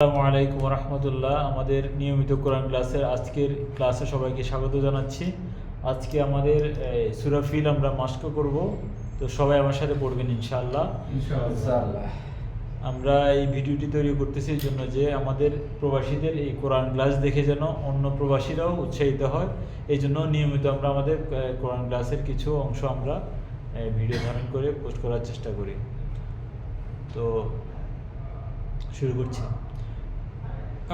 আসসালামু আলাইকুম রহমতুল্লাহ। আমাদের নিয়মিত কোরআন ক্লাসের আজকের ক্লাসে সবাইকে স্বাগত জানাচ্ছি। আজকে আমাদের সূরা ফিল আমরা মাস্ক করব, তো সবাই আমার সাথে পড়বেন ইনশাআল্লাহ। আমরা এই ভিডিওটি তৈরি করতেছি এই জন্য যে আমাদের প্রবাসীদের এই কোরআন ক্লাস দেখে যেন অন্য প্রবাসীরাও উৎসাহিত হয়, এই জন্য নিয়মিত আমরা আমাদের কোরআন ক্লাসের কিছু অংশ আমরা ভিডিও ধারণ করে পোস্ট করার চেষ্টা করি। তো শুরু করছি।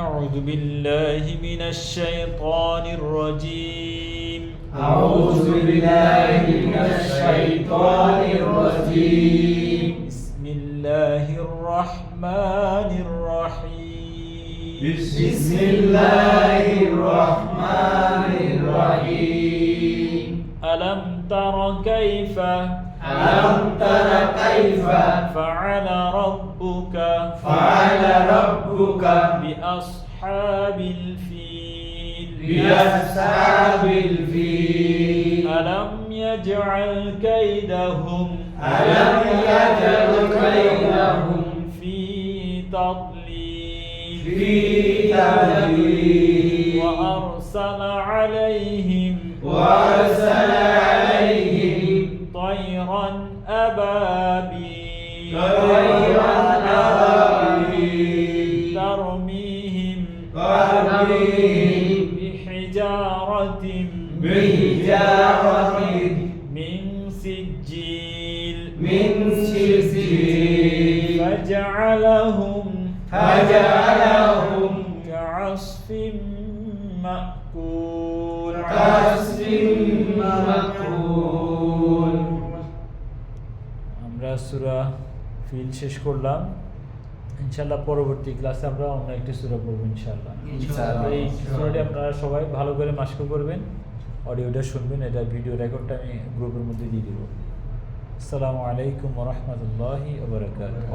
أعوذ بالله من الشيطان الرجيم أعوذ بالله من الشيطان الرجيم بسم الله الرحمن الرحيم بسم الله الرحمن الرحيم ألم تر كيف ألم تر كيف فعل ربك بأصحاب الفيل بأصحاب الفيل ألم يجعل كيدهم في تضليل وأرسل عليهم طيرا أبابيل ترميهم بحجارة من سجيل فجعلهم كعصف مأكول আমরা সূরা ফিল শেষ করলাম। ইনশাআল্লাহ পরবর্তী ক্লাসে আমরা অন্য একটি সূরা পড়ব ইনশাআল্লাহ। এই সূরাটি আপনারা সবাই ভালো করে মাস্ক করবেন, অডিওটা শুনবেন, এটা ভিডিও রেকর্ডটা আমি গ্রুপের মধ্যে দিয়ে দিব। আসসালামু আলাইকুম ওয়া রাহমাতুল্লাহি ওয়া বারাকাতুহু।